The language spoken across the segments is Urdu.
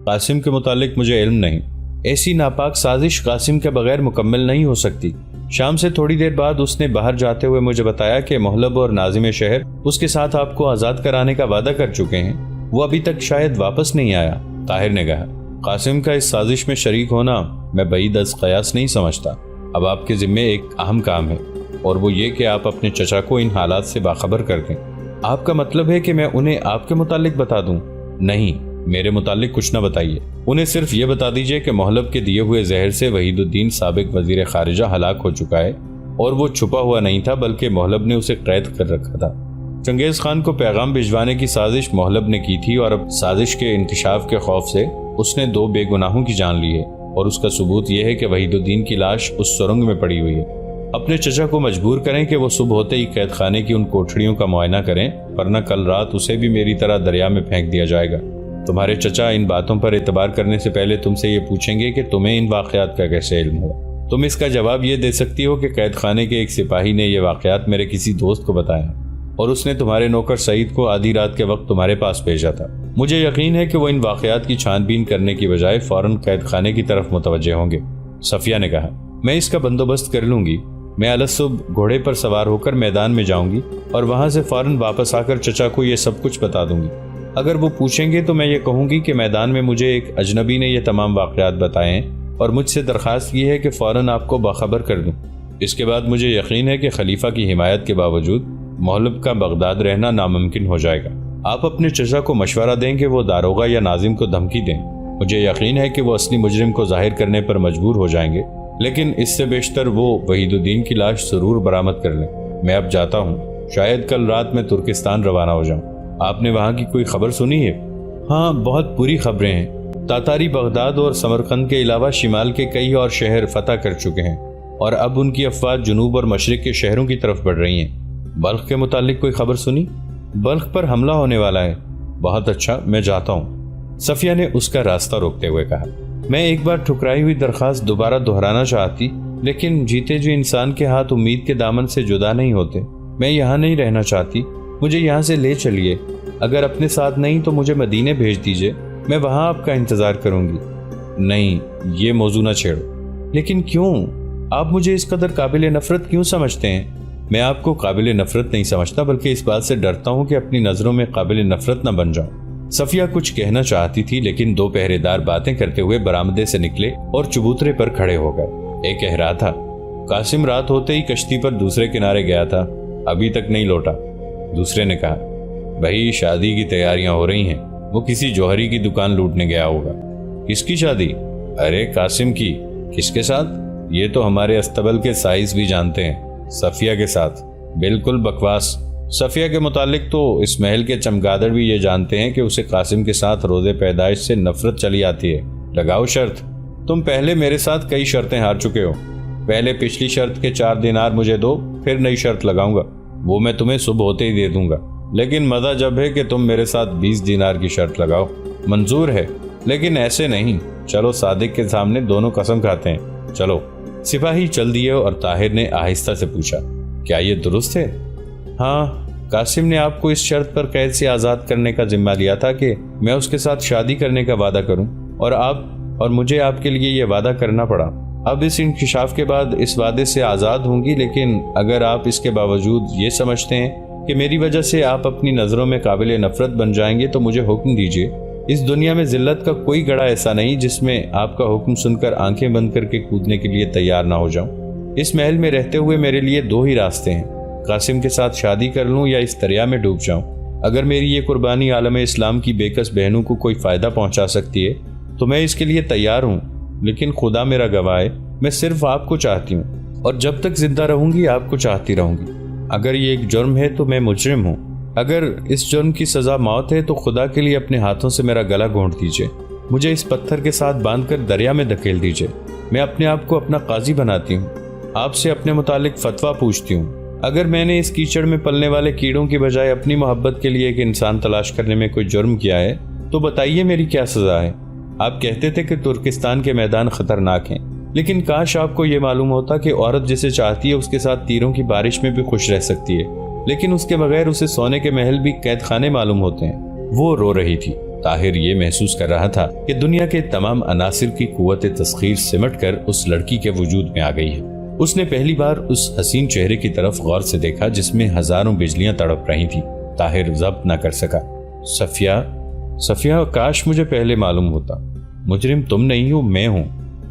قاسم کے متعلق مجھے علم نہیں۔ ایسی ناپاک سازش قاسم کے بغیر مکمل نہیں ہو سکتی۔ شام سے تھوڑی دیر بعد اس نے باہر جاتے ہوئے مجھے بتایا کہ محلب اور ناظم شہر اس کے ساتھ آپ کو آزاد کرانے کا وعدہ کر چکے ہیں، وہ ابھی تک شاید واپس نہیں آیا۔ طاہر نے کہا، قاسم کا اس سازش میں شریک ہونا میں بعید از قیاس نہیں سمجھتا۔ اب آپ کے ذمے ایک اہم کام ہے، اور وہ یہ کہ آپ اپنے چچا کو ان حالات سے باخبر کر دیں۔ آپ کا مطلب ہے کہ میں انہیں آپ کے متعلق بتا دوں؟ نہیں، میرے متعلق کچھ نہ بتائیے، انہیں صرف یہ بتا دیجئے کہ محلب کے دیے ہوئے زہر سے وحید الدین سابق وزیر خارجہ ہلاک ہو چکا ہے، اور وہ چھپا ہوا نہیں تھا بلکہ محلب نے اسے قید کر رکھا تھا۔ چنگیز خان کو پیغام بھجوانے کی سازش محلب نے کی تھی، اور اب سازش کے انکشاف کے خوف سے اس نے 2 بے گناہوں کی جان لی ہے، اور اس کا ثبوت یہ ہے کہ وحید الدین کی لاش اس سرنگ میں پڑی ہوئی ہے۔ اپنے چچا کو مجبور کریں کہ وہ صبح ہوتے ہی قید خانے کی ان کوٹھڑیوں کا معائنہ کریں، ورنہ کل رات اسے بھی میری طرح دریا میں پھینک دیا جائے گا۔ تمہارے چچا ان باتوں پر اعتبار کرنے سے پہلے تم سے یہ پوچھیں گے کہ تمہیں ان واقعات کا کیسے علم ہوا۔ تم اس کا جواب یہ دے سکتی ہو کہ قید خانے کے ایک سپاہی نے یہ واقعات میرے کسی دوست کو بتایا، اور اس نے تمہارے نوکر سعید کو آدھی رات کے وقت تمہارے پاس بھیجا تھا۔ مجھے یقین ہے کہ وہ ان واقعات کی چھان بین کرنے کی بجائے فوراً قید خانے کی طرف متوجہ ہوں گے۔ صفیہ نے کہا، میں اس کا بندوبست کر لوں گی۔ میں الصبح گھوڑے پر سوار ہو کر میدان میں جاؤں گی، اور وہاں سے فوراً واپس آ کر چچا کو یہ سب کچھ بتا دوں گی۔ اگر وہ پوچھیں گے تو میں یہ کہوں گی کہ میدان میں مجھے ایک اجنبی نے یہ تمام واقعات بتائے ہیں، اور مجھ سے درخواست کی ہے کہ فوراً آپ کو باخبر کر دوں۔ اس کے بعد مجھے یقین ہے کہ خلیفہ کی حمایت کے باوجود محلب کا بغداد رہنا ناممکن ہو جائے گا۔ آپ اپنے چچا کو مشورہ دیں کہ وہ داروغہ یا ناظم کو دھمکی دیں۔ مجھے یقین ہے کہ وہ اصلی مجرم کو ظاہر کرنے پر مجبور ہو جائیں گے، لیکن اس سے بیشتر وہ وحید الدین کی لاش ضرور برآمد کر لیں۔ میں اب جاتا ہوں، شاید کل رات میں ترکستان روانہ ہو جاؤں۔ آپ نے وہاں کی کوئی خبر سنی ہے؟ ہاں، بہت بری خبریں ہیں۔ تاتاری بغداد اور سمرقند کے علاوہ شمال کے کئی اور شہر فتح کر چکے ہیں، اور اب ان کی افواج جنوب اور مشرق کے شہروں کی طرف بڑھ رہی ہیں۔ بلخ کے متعلق کوئی خبر سنی؟ بلخ پر حملہ ہونے والا ہے۔ بہت اچھا، میں جاتا ہوں، صفیہ نے اس کا راستہ روکتے ہوئے کہا۔ میں ایک بار ٹھکرائی ہوئی درخواست دوبارہ دہرانا چاہتی، لیکن جیتے جو انسان کے ہاتھ امید کے دامن سے جدا نہیں ہوتے۔ میں یہاں نہیں رہنا چاہتی، مجھے یہاں سے لے چلیے۔ اگر اپنے ساتھ نہیں تو مجھے مدینے بھیج دیجئے، میں وہاں آپ کا انتظار کروں گی۔ نہیں، یہ موضوع نہ چھیڑو۔ لیکن کیوں؟ آپ مجھے اس قدر قابل نفرت کیوں سمجھتے ہیں؟ میں آپ کو قابل نفرت نہیں سمجھتا، بلکہ اس بات سے ڈرتا ہوں کہ اپنی نظروں میں قابل نفرت نہ بن جاؤں۔ صفیہ کچھ کہنا چاہتی تھی، لیکن 2 پہرے دار باتیں کرتے ہوئے برآمدے سے نکلے اور چبوترے پر کھڑے ہو گئے۔ ایک کہہ رہا تھا، قاسم رات ہوتے ہی کشتی پر دوسرے کنارے گیا تھا، ابھی تک نہیں لوٹا۔ دوسرے نے کہا، بھائی شادی کی تیاریاں ہو رہی ہیں، وہ کسی جوہری کی دکان لوٹنے گیا ہوگا۔ کس کی شادی؟ ارے قاسم کی۔ کس کے ساتھ؟ یہ تو ہمارے استبل کے سائز بھی جانتے ہیں، صفیہ کے ساتھ۔ بالکل بکواس۔ صفیہ کے متعلق تو اس محل کے چمگادڑ بھی یہ جانتے ہیں کہ اسے قاسم کے ساتھ روز پیدائش سے نفرت چلی آتی ہے۔ لگاؤ شرط۔ تم پہلے میرے ساتھ کئی شرطیں ہار چکے ہو۔ پہلے پچھلی شرط کے 4 دینار مجھے دو، پھر نئی شرط لگاؤں گا، وہ میں تمہیں صبح ہوتے ہی دے دوں گا۔ لیکن مزہ جب ہے کہ تم میرے ساتھ 20 دینار کی شرط لگاؤ۔ منظور ہے، لیکن ایسے نہیں۔ چلو صادق کے سامنے دونوں قسم کھاتے ہیں، چلو۔ سپاہی چل دیے اور طاہر نے آہستہ سے پوچھا، کیا یہ درست ہے؟ ہاں، قاسم نے آپ کو اس شرط پر قید سے آزاد کرنے کا ذمہ لیا تھا کہ میں اس کے ساتھ شادی کرنے کا وعدہ کروں، اور مجھے آپ کے لیے یہ وعدہ کرنا پڑا۔ اب اس انکشاف کے بعد اس وعدے سے آزاد ہوں گی، لیکن اگر آپ اس کے باوجود یہ سمجھتے ہیں کہ میری وجہ سے آپ اپنی نظروں میں قابل نفرت بن جائیں گے تو مجھے حکم دیجیے۔ اس دنیا میں ذلت کا کوئی گڑھا ایسا نہیں جس میں آپ کا حکم سن کر آنکھیں بند کر کے کودنے کے لیے تیار نہ ہو جاؤں۔ اس محل میں رہتے ہوئے میرے لیے 2 ہی راستے ہیں، قاسم کے ساتھ شادی کر لوں یا اس دریا میں ڈوب جاؤں۔ اگر میری یہ قربانی عالم اسلام کی بے کس بہنوں کو کوئی فائدہ پہنچا سکتی ہے تو میں اس کے لیے تیار ہوں، لیکن خدا میرا گواہ ہے، میں صرف آپ کو چاہتی ہوں، اور جب تک زندہ رہوں گی آپ کو چاہتی رہوں گی۔ اگر یہ ایک جرم ہے تو میں مجرم ہوں۔ اگر اس جرم کی سزا موت ہے تو خدا کے لیے اپنے ہاتھوں سے میرا گلا گھونٹ دیجیے، مجھے اس پتھر کے ساتھ باندھ کر دریا میں دھکیل دیجیے۔ میں اپنے آپ کو اپنا قاضی بناتی ہوں، آپ سے اپنے متعلق فتویٰ پوچھتی ہوں۔ اگر میں نے اس کیچڑ میں پلنے والے کیڑوں کی بجائے اپنی محبت کے لیے ایک انسان تلاش کرنے میں کوئی جرم کیا ہے تو بتائیے میری کیا سزا ہے؟ آپ کہتے تھے کہ ترکستان کے میدان خطرناک ہیں، لیکن کاش آپ کو یہ معلوم ہوتا کہ عورت جسے چاہتی ہے اس کے ساتھ تیروں کی بارش میں بھی خوش رہ سکتی ہے، لیکن اس کے بغیر اسے سونے کے محل بھی قید خانے معلوم ہوتے ہیں۔ وہ رو رہی تھی، طاہر یہ محسوس کر رہا تھا کہ دنیا کے تمام عناصر کی قوت تسخیر سمٹ کر اس لڑکی کے وجود میں آ گئی ہے۔ اس نے پہلی بار اس حسین چہرے کی طرف غور سے دیکھا جس میں ہزاروں بجلیاں تڑپ رہی تھیں۔ طاہر ضبط نہ کر سکا۔ صفیہ، کاش مجھے پہلے معلوم ہوتا۔ مجرم تم نہیں ہو، میں ہوں۔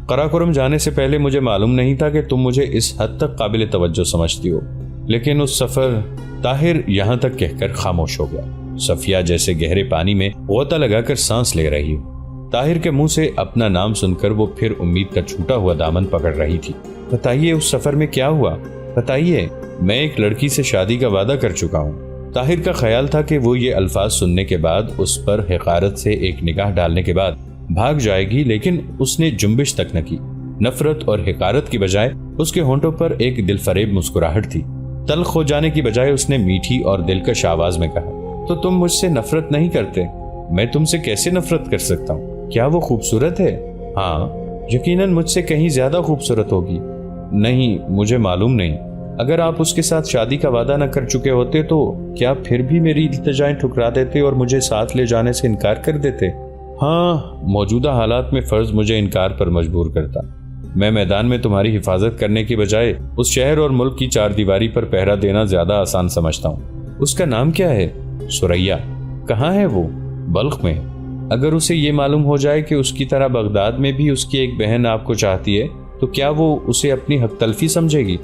قراقرم جانے سے پہلے مجھے معلوم نہیں تھا کہ تم مجھے اس حد تک قابل توجہ سمجھتی ہو، لیکن اس سفر… طاہر یہاں تک کہہ کر خاموش ہو گیا۔ صفیہ جیسے گہرے پانی میں غوطہ لگا کر سانس لے رہی ہو۔ طاہر کے منہ سے اپنا نام سن کر وہ پھر امید کا چھوٹا ہوا دامن پکڑ رہی تھی۔ بتائیے اس سفر میں کیا ہوا؟ بتائیے، میں ایک لڑکی سے شادی کا وعدہ کر چکا ہوں۔ طاہر کا خیال تھا کہ وہ یہ الفاظ سننے کے بعد اس پر حقارت سے ایک نگاہ ڈالنے کے بعد بھاگ جائے گی، لیکن اس نے جنبش تک نہ کی۔ نفرت اور حقارت کی بجائے اس کے ہونٹوں پر ایک دل فریب مسکراہٹ تھی۔ تلخ ہو جانے کی بجائے اس نے میٹھی اور دلکش آواز میں کہا، تو تم مجھ سے نفرت نہیں کرتے؟ میں تم سے کیسے نفرت کر سکتا ہوں؟ کیا وہ خوبصورت ہے؟ ہاں، یقیناً مجھ سے کہیں زیادہ خوبصورت ہوگی۔ نہیں، مجھے معلوم نہیں۔ اگر آپ اس کے ساتھ شادی کا وعدہ نہ کر چکے ہوتے تو کیا پھر بھی میری التجائیں ٹھکرا دیتے اور مجھے ساتھ لے جانے سے انکار کر دیتے؟ ہاں، موجودہ حالات میں فرض مجھے انکار پر مجبور کرتا۔ میں میدان میں تمہاری حفاظت کرنے کی بجائے اس شہر اور ملک کی چار دیواری پر پہرا دینا زیادہ آسان سمجھتا ہوں۔ اس کا نام کیا ہے؟ سریا۔ کہاں ہے وہ؟ بلخ میں۔ اگر اسے یہ معلوم ہو جائے کہ اس کی طرح بغداد میں بھی اس کی ایک بہن آپ کو چاہتی ہے تو کیا وہ اسے اپنی حق تلفی سمجھے گی؟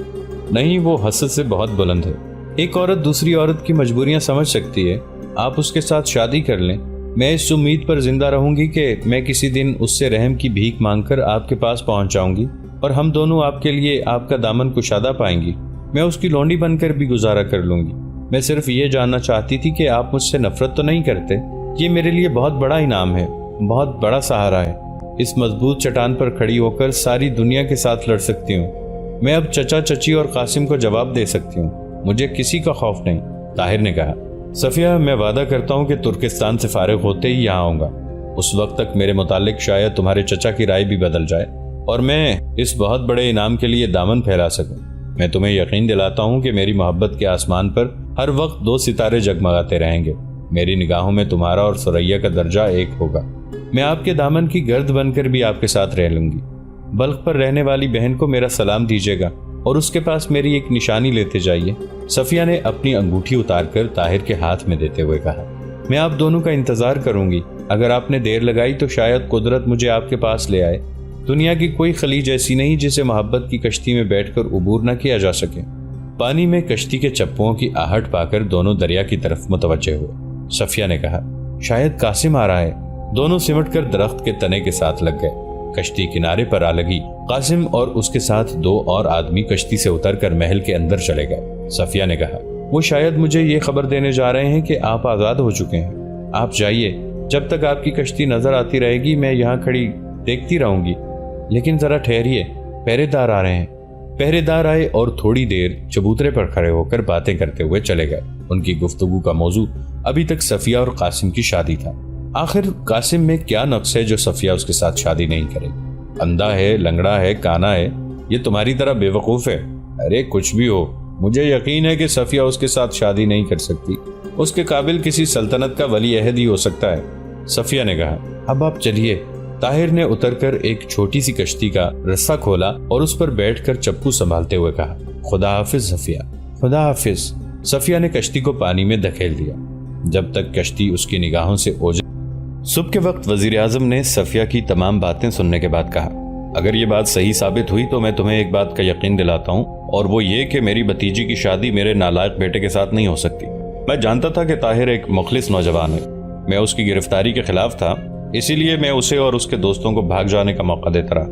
نہیں، وہ حسد سے بہت بلند ہے۔ ایک عورت دوسری عورت کی مجبوریاں سمجھ سکتی ہے۔ آپ اس کے ساتھ شادی کر لیں۔ میں اس امید پر زندہ رہوں گی کہ میں کسی دن اس سے رحم کی بھیک مانگ کر آپ کے پاس پہنچ جاؤں گی اور ہم دونوں آپ کے لیے آپ کا دامن کشادہ پائیں گی۔ میں اس کی لونڈی بن کر بھی گزارا کر لوں گی۔ میں صرف یہ جاننا چاہتی تھی کہ آپ مجھ سے نفرت تو نہیں کرتے۔ یہ میرے لیے بہت بڑا انعام ہے، بہت بڑا سہارا ہے۔ اس مضبوط چٹان پر کھڑی ہو کر ساری دنیا کے ساتھ لڑ سکتی ہوں۔ میں اب چچا چچی اور قاسم کو جواب دے سکتی ہوں۔ مجھے کسی کا خوف نہیں۔ طاہر نے کہا، صفیہ، میں وعدہ کرتا ہوں کہ ترکستان سے فارغ ہوتے ہی یہاں آؤں گا۔ اس وقت تک میرے متعلق شاید تمہارے چچا کی رائے بھی بدل جائے اور میں اس بہت بڑے انعام کے لیے دامن پھیلا سکوں۔ میں تمہیں یقین دلاتا ہوں کہ میری محبت کے آسمان پر ہر وقت 2 ستارے جگمگاتے رہیں گے۔ میری نگاہوں میں تمہارا اور سریا کا درجہ ایک ہوگا۔ میں آپ کے دامن کی گرد بن کر بھی آپ کے ساتھ رہ لوں گی۔ بلخ پر رہنے والی بہن کو میرا سلام دیجیے گا اور اس کے پاس میری ایک نشانی لیتے جائیے۔ صفیہ نے اپنی انگوٹھی اتار کر طاہر کے ہاتھ میں دیتے ہوئے کہا، میں آپ دونوں کا انتظار کروں گی۔ اگر آپ نے دیر لگائی تو شاید قدرت مجھے آپ کے پاس لے آئے۔ دنیا کی کوئی خلیج ایسی نہیں جسے محبت کی کشتی میں بیٹھ کر عبور نہ کیا جا سکے۔ پانی میں کشتی کے چپوں کی آہٹ پا کر دونوں دریا کی طرف متوجہ ہوئے۔ صفیہ نے کہا، شاید قاسم آ رہا ہے۔ دونوں سمٹ کر درخت کے تنے کے ساتھ لگ گئے۔ کشتی کنارے پر آ لگی۔ قاسم اور اس کے ساتھ 2 اور آدمی کشتی سے اتر کر محل کے اندر چلے گئے۔ صفیہ نے کہا، وہ شاید مجھے یہ خبر دینے جا رہے ہیں کہ آپ آزاد ہو چکے ہیں۔ آپ جائیے، جب تک آپ کی کشتی نظر آتی رہے گی میں یہاں کھڑی دیکھتی رہوں گی۔ لیکن ذرا ٹھہریے، پہرے دار آ رہے ہیں۔ پہرے دار آئے اور تھوڑی دیر چبوترے پر کھڑے ہو کر باتیں کرتے ہوئے چلے گئے۔ ان کی گفتگو کا موضوع ابھی تک صفیہ اور قاسم کی شادی تھا۔ آخر قاسم میں کیا نقص ہے جو صفیہ اس کے ساتھ شادی نہیں کرے؟ اندھا ہے، لنگڑا ہے، کانا ہے، یہ تمہاری طرح بے وقوف ہے؟ ارے کچھ بھی ہو، مجھے یقین ہے کہ صفیہ اس کے ساتھ شادی نہیں کر سکتی۔ اس کے قابل کسی سلطنت کا ولی عہد ہی ہو سکتا ہے۔ صفیہ نے کہا، اب آپ چلیے۔ طاہر نے اتر کر ایک چھوٹی سی کشتی کا رسہ کھولا اور اس پر بیٹھ کر چپو سنبھالتے ہوئے کہا، خدا حافظ صفیہ، خدا حافظ۔ صفیہ نے کشتی کو پانی میں دھکیل دیا جب تک کشتی اس کی نگاہوں سے اوجھل۔ صبح کے وقت وزیر اعظم نے صفیہ کی تمام باتیں سننے کے بعد کہا، اگر یہ بات صحیح ثابت ہوئی تو میں تمہیں ایک بات کا یقین دلاتا ہوں، اور وہ یہ کہ میری بھتیجی کی شادی میرے نالائق بیٹے کے ساتھ نہیں ہو سکتی۔ میں جانتا تھا کہ طاہر ایک مخلص نوجوان ہے۔ میں اس کی گرفتاری کے خلاف تھا، اسی لیے میں اسے اور اس کے دوستوں کو بھاگ جانے کا موقع دیتا رہا۔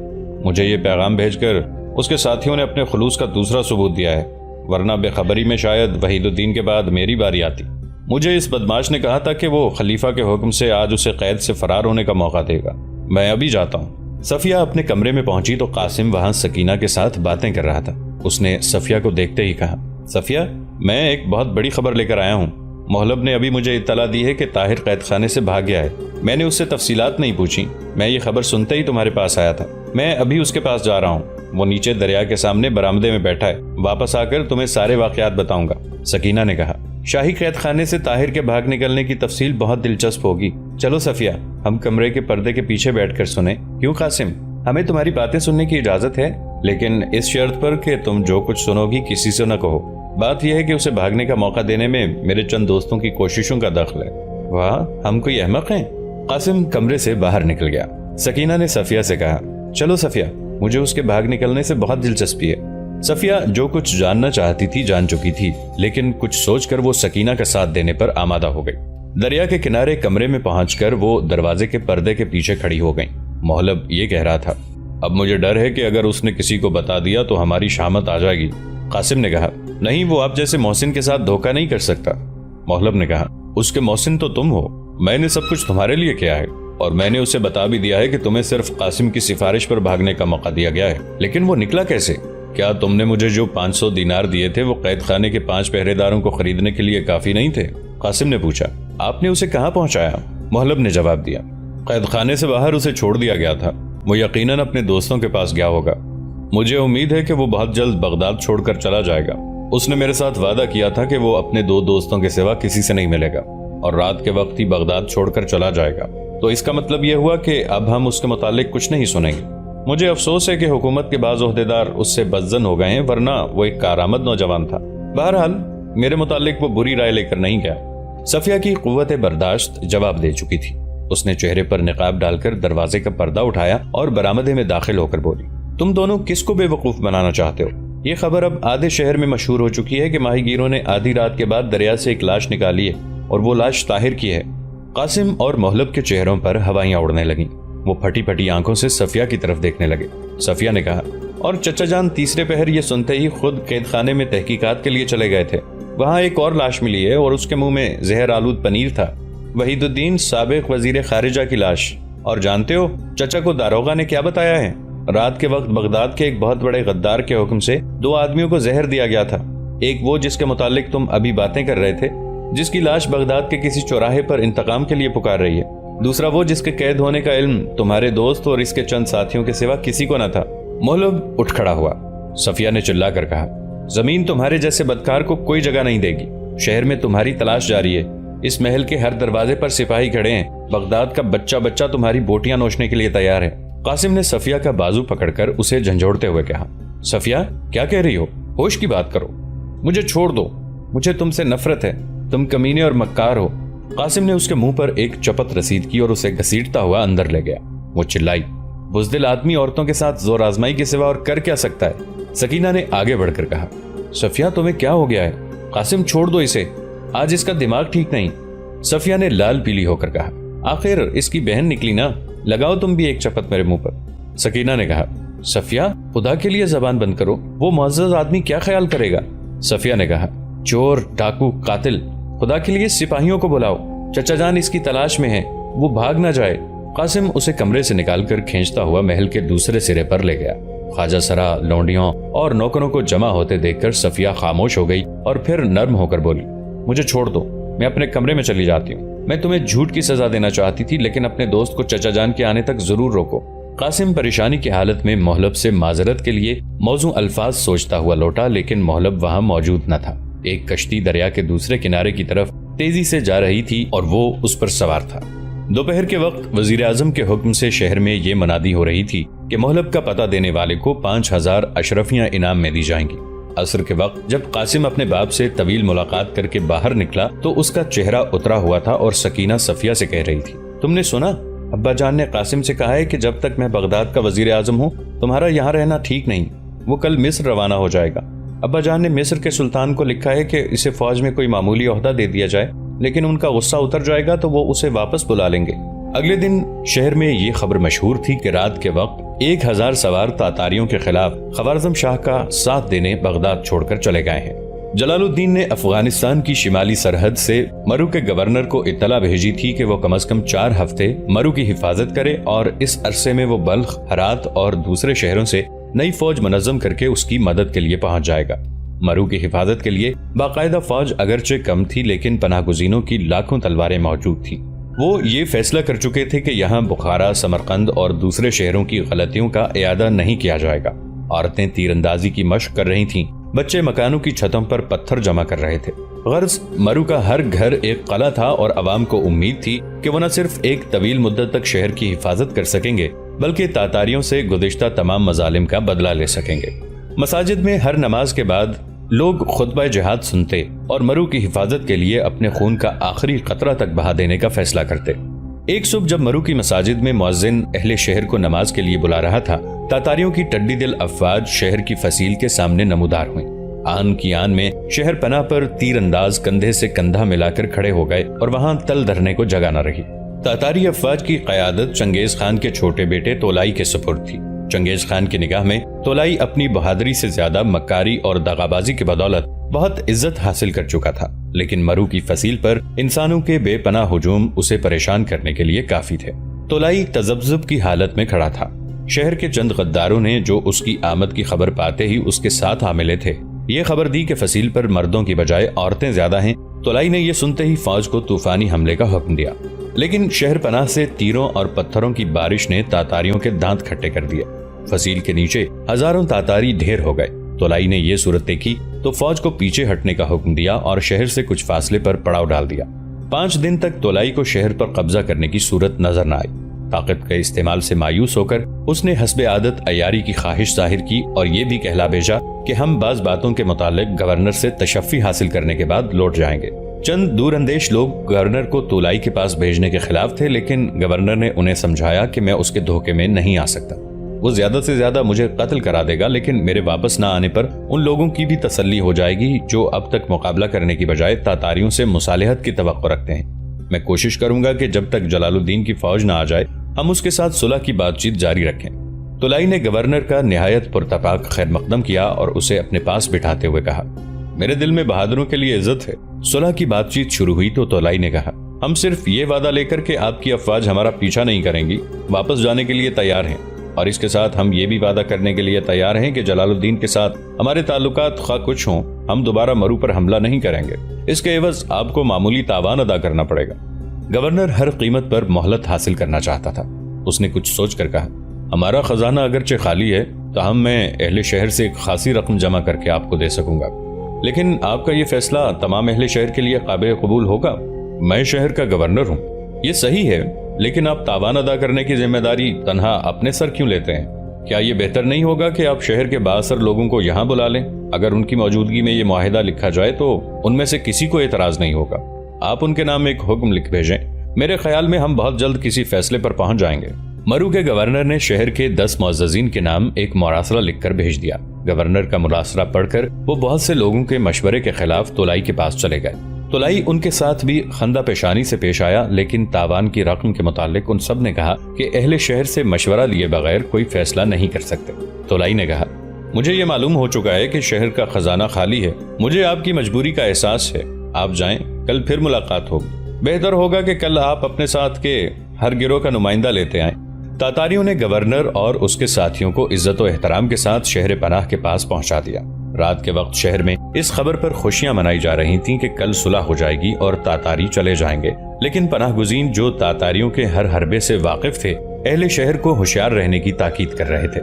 مجھے یہ پیغام بھیج کر اس کے ساتھیوں نے اپنے خلوص کا دوسرا ثبوت دیا ہے، ورنہ بے خبری میں شاید وحید الدین کے بعد میری باری آتی۔ مجھے اس بدماش نے کہا تھا کہ وہ خلیفہ کے حکم سے آج اسے قید سے فرار ہونے کا موقع دے گا۔ میں ابھی جاتا ہوں۔ صفیہ اپنے کمرے میں پہنچی تو قاسم وہاں سکینہ کے ساتھ باتیں کر رہا تھا۔ اس نے صفیہ کو دیکھتے ہی کہا، صفیہ، میں ایک بہت بڑی خبر لے کر آیا ہوں۔ محلب نے ابھی مجھے اطلاع دی ہے کہ طاہر قید خانے سے بھاگ گیا ہے۔ میں نے اس سے تفصیلات نہیں پوچھی، میں یہ خبر سنتے ہی تمہارے پاس آیا تھا۔ میں ابھی اس کے پاس جا رہا ہوں، وہ نیچے دریا کے سامنے برآمدے میں بیٹھا ہے۔ واپس آ کر تمہیں سارے واقعات بتاؤں گا۔ سکینہ نے کہا، شاہی قید خانے سے طاہر کے بھاگ نکلنے کی تفصیل بہت دلچسپ ہوگی۔ چلو صفیہ، ہم کمرے کے پردے کے پیچھے بیٹھ کر سنیں۔ کیوں قاسم؟ ہمیں تمہاری باتیں سننے کی اجازت ہے، لیکن اس شرط پر کہ تم جو کچھ سنو گی کسی سے نہ کہو۔ بات یہ ہے کہ اسے بھاگنے کا موقع دینے میں میرے چند دوستوں کی کوششوں کا دخل ہے۔ واہ، ہم کوئی احمق ہیں؟ قاسم کمرے سے باہر نکل گیا۔ سکینہ نے صفیہ سے کہا، چلو صفیہ، مجھے اس کے بھاگ نکلنے سے بہت دلچسپی ہے۔ صفیہ جو کچھ جاننا چاہتی تھی جان چکی تھی، لیکن کچھ سوچ کر وہ سکینہ کا ساتھ دینے پر آمادہ ہو گئی۔ دریا کے کنارے کمرے میں پہنچ کر وہ دروازے کے پردے کے پیچھے کھڑی ہو گئی۔ محلب یہ کہہ رہا تھا، اب مجھے ڈر ہے کہ اگر اس نے کسی کو بتا دیا تو ہماری شامت آ جائے گی۔ قاسم نے کہا، نہیں، وہ آپ جیسے محسن کے ساتھ دھوکہ نہیں کر سکتا۔ محلب نے کہا، اس کے محسن تو تم ہو، میں نے سب کچھ تمہارے لیے کیا ہے، اور میں نے اسے بتا بھی دیا ہے کہ تمہیں صرف قاسم کی سفارش پر بھاگنے کا موقع دیا گیا ہے، لیکن وہ نکلا کیسے؟ کیا تم نے مجھے جو 500 دینار دیے تھے وہ قید خانے کے 5 پہرے داروں کو خریدنے کے لیے کافی نہیں تھے؟ قاسم نے پوچھا۔ آپ نے اسے کہاں پہنچایا؟ محلب نے جواب دیا، قید خانے سے باہر اسے چھوڑ دیا گیا تھا، وہ یقیناً اپنے دوستوں کے پاس گیا ہوگا۔ مجھے امید ہے کہ وہ بہت جلد بغداد چھوڑ کر چلا جائے گا۔ اس نے میرے ساتھ وعدہ کیا تھا کہ وہ اپنے 2 دوستوں کے سوا کسی سے نہیں ملے گا اور رات کے وقت ہی بغداد چھوڑ کر چلا جائے گا۔ تو اس کا مطلب یہ ہوا کہ اب ہم اس کے متعلق کچھ نہیں سنیں گے۔ مجھے افسوس ہے کہ حکومت کے بعض عہدیدار اس سے بدظن ہو گئے ہیں، ورنہ وہ ایک کارآمد نوجوان تھا۔ بہرحال میرے متعلق وہ بری رائے لے کر نہیں گیا۔ صفیہ کی قوت برداشت جواب دے چکی تھی۔ اس نے چہرے پر نقاب ڈال کر دروازے کا پردہ اٹھایا اور برآمدے میں داخل ہو کر بولی، تم دونوں کس کو بے وقوف بنانا چاہتے ہو؟ یہ خبر اب آدھے شہر میں مشہور ہو چکی ہے کہ ماہی گیروں نے آدھی رات کے بعد دریا سے ایک لاش نکالی ہے اور وہ لاش طاہر کی ہے۔ قاسم اور محلب کے چہروں پر ہوائیاں اڑنے لگیں۔ وہ پھٹی پھٹی آنکھوں سے صفیہ کی طرف دیکھنے لگے۔ صفیہ نے کہا، اور چچا جان تیسرے پہر یہ سنتے ہی خود قید خانے میں تحقیقات کے لیے چلے گئے تھے۔ وہاں ایک اور لاش ملی ہے اور اس کے منہ میں زہر آلود پنیر تھا، وحید الدین سابق وزیر خارجہ کی لاش۔ اور جانتے ہو چچا کو داروغہ نے کیا بتایا ہے؟ رات کے وقت بغداد کے ایک بہت بڑے غدار کے حکم سے 2 آدمیوں کو زہر دیا گیا تھا۔ ایک وہ جس کے متعلق تم ابھی باتیں کر رہے تھے، جس کی لاش بغداد کے کسی چوراہے پر انتقام کے لیے پکار رہی ہے۔ دوسرا وہ جس کے قید ہونے کا علم تمہارے دوست اور اس کے چند ساتھیوں کے سوا کسی کو نہ تھا۔ محلب اٹھ کھڑا ہوا۔ صفیہ نے چلا کر کہا، زمین تمہارے جیسے بدکار کو کوئی جگہ نہیں دے گی۔ شہر میں تمہاری تلاش جاری ہے، اس محل کے ہر دروازے پر سپاہی کھڑے ہیں، بغداد کا بچہ بچہ تمہاری بوٹیاں نوچنے کے لیے تیار ہے۔ قاسم نے صفیہ کا بازو پکڑ کر اسے جھنجھوڑتے ہوئے کہا، صفیہ کیا کہہ رہی ہو؟ ہوش کی بات کرو، مجھے چھوڑ دو، مجھے تم سے نفرت ہے، تم کمینے اور مکار ہو۔ قاسم نے اس کے منہ پر ایک چپت رسید کی اور اسے گھسیٹتا ہوا اندر لے گیا۔ وہ چلائی، بزدل آدمی عورتوں کے ساتھ زور آزمائی کے سوا اور کر کیا سکتا ہے؟ سکینہ نے آگے بڑھ کر کہا، صفیہ تمہیں کیا ہو گیا ہے؟ قاسم چھوڑ دو اسے، آج اس کا دماغ ٹھیک نہیں۔ صفیہ نے لال پیلی ہو کر کہا، آخر اس کی بہن نکلی نا، لگاؤ تم بھی ایک چپت میرے منہ پر۔ سکینہ نے کہا، صفیہ خدا کے لیے زبان بند کرو، وہ معزز آدمی کیا خیال کرے گا؟ صفیہ نے کہا، چور، ڈاکو، قاتل، خدا کے لیے سپاہیوں کو بلاؤ، چچا جان اس کی تلاش میں ہے، وہ بھاگ نہ جائے۔ قاسم اسے کمرے سے نکال کر کھینچتا ہوا محل کے دوسرے سرے پر لے گیا۔ خواجہ سرا، لونڈیوں اور نوکروں کو جمع ہوتے دیکھ کر صفیہ خاموش ہو گئی اور پھر نرم ہو کر بولی، مجھے چھوڑ دو، میں اپنے کمرے میں چلی جاتی ہوں۔ میں تمہیں جھوٹ کی سزا دینا چاہتی تھی، لیکن اپنے دوست کو چچا جان کے آنے تک ضرور روکو۔ قاسم پریشانی کی حالت میں محلب سے معذرت کے لیے موزوں الفاظ سوچتا ہوا لوٹا، لیکن محلب وہاں موجود نہ تھا۔ ایک کشتی دریا کے دوسرے کنارے کی طرف تیزی سے جا رہی تھی اور وہ اس پر سوار تھا۔ دوپہر کے وقت وزیر اعظم کے حکم سے شہر میں یہ منادی ہو رہی تھی کہ محلب کا پتہ دینے والے کو 5000 اشرفیاں انعام میں دی جائیں گی۔ عصر کے وقت جب قاسم اپنے باپ سے طویل ملاقات کر کے باہر نکلا تو اس کا چہرہ اترا ہوا تھا اور سکینہ صفیہ سے کہہ رہی تھی، تم نے سنا؟ ابا جان نے قاسم سے کہا ہے کہ جب تک میں بغداد کا وزیر اعظم ہوں تمہارا یہاں رہنا ٹھیک نہیں، وہ کل مصر روانہ ہو جائے گا۔ ابا جان نے مصر کے سلطان کو لکھا ہے کہ اسے فوج میں کوئی معمولی عہدہ دے دیا جائے، لیکن ان کا غصہ اتر جائے گا تو وہ اسے واپس بلا لیں گے۔ اگلے دن شہر میں یہ خبر مشہور تھی کہ رات کے وقت 1000 سوار تاتاریوں کے خلاف خوارزم شاہ کا ساتھ دینے بغداد چھوڑ کر چلے گئے ہیں۔ جلال الدین نے افغانستان کی شمالی سرحد سے مرو کے گورنر کو اطلاع بھیجی تھی کہ وہ کم از کم 4 ہفتے مرو کی حفاظت کرے اور اس عرصے میں وہ بلخ، ہرات اور دوسرے شہروں سے نئی فوج منظم کر کے اس کی مدد کے لیے پہنچ جائے گا۔ مرو کی حفاظت کے لیے باقاعدہ فوج اگرچہ کم تھی، لیکن پناہ گزینوں کی لاکھوں تلواریں موجود تھیں۔ وہ یہ فیصلہ کر چکے تھے کہ یہاں بخارا، سمرقند اور دوسرے شہروں کی غلطیوں کا اعادہ نہیں کیا جائے گا۔ عورتیں تیر اندازی کی مشق کر رہی تھیں، بچے مکانوں کی چھتوں پر پتھر جمع کر رہے تھے۔ غرض مرو کا ہر گھر ایک قلعہ تھا اور عوام کو امید تھی کہ وہ نہ صرف ایک طویل مدت تک شہر کی حفاظت کر سکیں گے بلکہ تاتاریوں سے گزشتہ تمام مظالم کا بدلہ لے سکیں گے۔ مساجد میں ہر نماز کے بعد لوگ خطبہ جہاد سنتے اور مرو کی حفاظت کے لیے اپنے خون کا آخری قطرہ تک بہا دینے کا فیصلہ کرتے۔ ایک صبح جب مرو کی مساجد میں مؤذن اہل شہر کو نماز کے لیے بلا رہا تھا، تاتاریوں کی ٹڈی دل افواج شہر کی فصیل کے سامنے نمودار ہوئیں۔ آن کی آن میں شہر پناہ پر تیر انداز کندھے سے کندھا ملا کر کھڑے ہو گئے اور وہاں تل دھرنے کو جگہ نہ رہی۔ تاتاری افواج کی قیادت چنگیز خان کے چھوٹے بیٹے تولائی کے سپرد تھی۔ چنگیز خان کی نگاہ میں تولائی اپنی بہادری سے زیادہ مکاری اور دغابازی کی بدولت بہت عزت حاصل کر چکا تھا، لیکن مرو کی فصیل پر انسانوں کے بے پناہ ہجوم اسے پریشان کرنے کے لیے کافی تھے۔ تولائی تذبذب کی حالت میں کھڑا تھا۔ شہر کے چند غداروں نے جو اس کی آمد کی خبر پاتے ہی اس کے ساتھ آ ملے تھے، یہ خبر دی کہ فصیل پر مردوں کی بجائے عورتیں زیادہ ہیں۔ تولائی نے یہ سنتے ہی فوج کو طوفانی حملے کا حکم دیا، لیکن شہر پناہ سے تیروں اور پتھروں کی بارش نے تاتاریوں کے دانت کھٹے کر دیے۔ فصیل کے نیچے ہزاروں تاتاری ڈھیر ہو گئے۔ تولائی نے یہ صورت دیکھی تو فوج کو پیچھے ہٹنے کا حکم دیا اور شہر سے کچھ فاصلے پر پڑاؤ ڈال دیا۔ 5 دن تک تولائی کو شہر پر قبضہ کرنے کی صورت نظر نہ آئی۔ طاقت کے استعمال سے مایوس ہو کر اس نے حسب عادت عیاری کی خواہش ظاہر کی اور یہ بھی کہلا بھیجا کہ ہم بعض باتوں کے متعلق گورنر سے تشفی حاصل کرنے کے بعد لوٹ جائیں گے۔ چند دور اندیش لوگ گورنر کو تولائی کے پاس بھیجنے کے خلاف تھے، لیکن گورنر نے انہیں سمجھایا کہ میں اس کے دھوکے میں نہیں آ سکتا۔ وہ زیادہ سے زیادہ مجھے قتل کرا دے گا، لیکن میرے واپس نہ آنے پر ان لوگوں کی بھی تسلی ہو جائے گی جو اب تک مقابلہ کرنے کی بجائے تاتاریوں سے مصالحت کی توقع رکھتے ہیں۔ میں کوشش کروں گا کہ جب تک جلال الدین کی فوج نہ آ جائے ہم اس کے ساتھ صلح کی بات چیت جاری رکھیں۔ تولائی نے گورنر کا نہایت پرتپاک خیر مقدم کیا اور اسے اپنے پاس بٹھاتے ہوئے کہا، میرے دل میں بہادروں کے لیے عزت ہے۔ صلح کی بات چیت شروع ہوئی تو تولائی نے کہا، ہم صرف یہ وعدہ لے کر کہ آپ کی افواج ہمارا پیچھا نہیں کریں گی واپس جانے کے لیے تیار ہیں، اور اس کے ساتھ ہم یہ بھی وعدہ کرنے کے لیے تیار ہیں کہ جلال الدین کے ساتھ ہمارے تعلقات خواہ کچھ ہوں، ہم دوبارہ مرو پر حملہ نہیں کریں گے۔ اس کے عوض آپ کو معمولی تاوان ادا کرنا پڑے گا۔ گورنر ہر قیمت پر مہلت حاصل کرنا چاہتا تھا۔ اس نے کچھ سوچ کر کہا، ہمارا خزانہ اگرچہ خالی ہے تاہم میں اہل شہر سے ایک خاصی رقم جمع کر کے آپ کو دے سکوں گا، لیکن آپ کا یہ فیصلہ تمام اہل شہر کے لیے قابل قبول ہوگا؟ میں شہر کا گورنر ہوں، یہ صحیح ہے، لیکن آپ تاوان ادا کرنے کی ذمہ داری تنہا اپنے سر کیوں لیتے ہیں؟ کیا یہ بہتر نہیں ہوگا کہ آپ شہر کے بااثر لوگوں کو یہاں بلا لیں؟ اگر ان کی موجودگی میں یہ معاہدہ لکھا جائے تو ان میں سے کسی کو اعتراض نہیں ہوگا۔ آپ ان کے نام ایک حکم لکھ بھیجیں، میرے خیال میں ہم بہت جلد کسی فیصلے پر پہنچ جائیں گے۔ مرو کے گورنر نے شہر کے 10 معززین کے نام ایک مراسلہ لکھ کر بھیج دیا۔ گورنر کا مراسلہ پڑھ کر وہ بہت سے لوگوں کے مشورے کے خلاف تولائی کے پاس چلے گئے۔ تولائی ان کے ساتھ بھی خندہ پیشانی سے پیش آیا، لیکن تاوان کی رقم کے متعلق ان سب نے کہا کہ اہل شہر سے مشورہ لیے بغیر کوئی فیصلہ نہیں کر سکتے۔ تولائی نے کہا، مجھے یہ معلوم ہو چکا ہے کہ شہر کا خزانہ خالی ہے، مجھے آپ کی مجبوری کا احساس ہے، آپ جائیں، کل پھر ملاقات ہوگی۔ بہتر ہوگا کہ کل آپ اپنے ساتھ کے ہر گروہ کا نمائندہ لیتے آئیں۔ تاتاریوں نے گورنر اور اس کے ساتھیوں کو عزت و احترام کے ساتھ شہر پناہ کے پاس پہنچا دیا۔ رات کے وقت شہر میں اس خبر پر خوشیاں منائی جا رہی تھیں کہ کل صلح ہو جائے گی اور تاتاری چلے جائیں گے، لیکن پناہ گزین جو تاتاریوں کے ہر حربے سے واقف تھے اہل شہر کو ہوشیار رہنے کی تاکید کر رہے تھے۔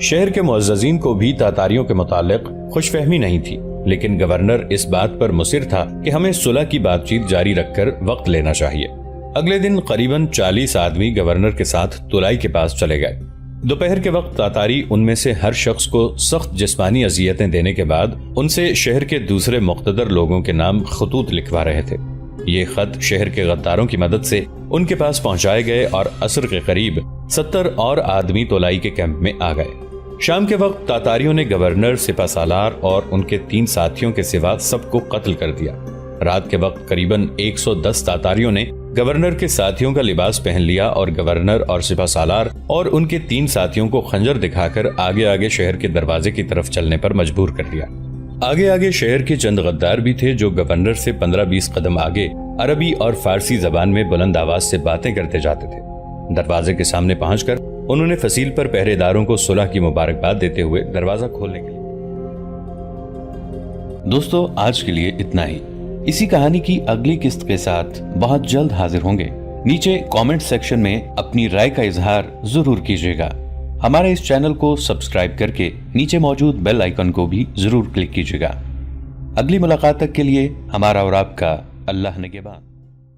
شہر کے معززین کو بھی تاتاریوں کے متعلق خوش فہمی نہیں تھی، لیکن گورنر اس بات پر مصر تھا کہ ہمیں صلح کی بات چیت جاری رکھ کر وقت لینا چاہیے۔ اگلے دن قریباً 40 آدمی گورنر کے ساتھ تولائی کے پاس چلے گئے۔ دوپہر کے وقت تاتاری ان میں سے ہر شخص کو سخت جسمانی اذیتیں دینے کے بعد ان سے شہر کے دوسرے مقتدر لوگوں کے نام خطوط لکھوا رہے تھے۔ یہ خط شہر کے غداروں کی مدد سے ان کے پاس پہنچائے گئے اور عصر کے قریب 70 اور آدمی تولائی کے کیمپ میں آ گئے۔ شام کے وقت تاتاریوں نے گورنر، سپہ سالار اور ان کے 3 ساتھیوں کے سوا سب کو قتل کر دیا۔ رات کے وقت قریباً 110 تاتاریوں نے گورنر کے ساتھیوں کا لباس پہن لیا اور گورنر اور سپہ سالار اور ان کے 3 ساتھیوں کو خنجر دکھا کر آگے آگے شہر کے دروازے کی طرف چلنے پر مجبور کر دیا۔ آگے آگے شہر کے چند غدار بھی تھے جو گورنر سے 15-20 قدم آگے عربی اور فارسی زبان میں بلند آواز سے باتیں کرتے جاتے تھے۔ دروازے کے سامنے پہنچ کر انہوں نے فصیل پر پہرے داروں کو صلح کی مبارکباد دیتے ہوئے دروازہ کھولنے کے لیے۔ دوستو، آج کے لیے اتنا ہی۔ اسی کہانی کی اگلی قسط کے ساتھ بہت جلد حاضر ہوں گے۔ نیچے کامنٹ سیکشن میں اپنی رائے کا اظہار ضرور کیجیے گا۔ ہمارے اس چینل کو سبسکرائب کر کے نیچے موجود بیل آئیکن کو بھی ضرور کلک کیجیے گا۔ اگلی ملاقات تک کے لیے ہمارا اور آپ کا اللہ نگہبان۔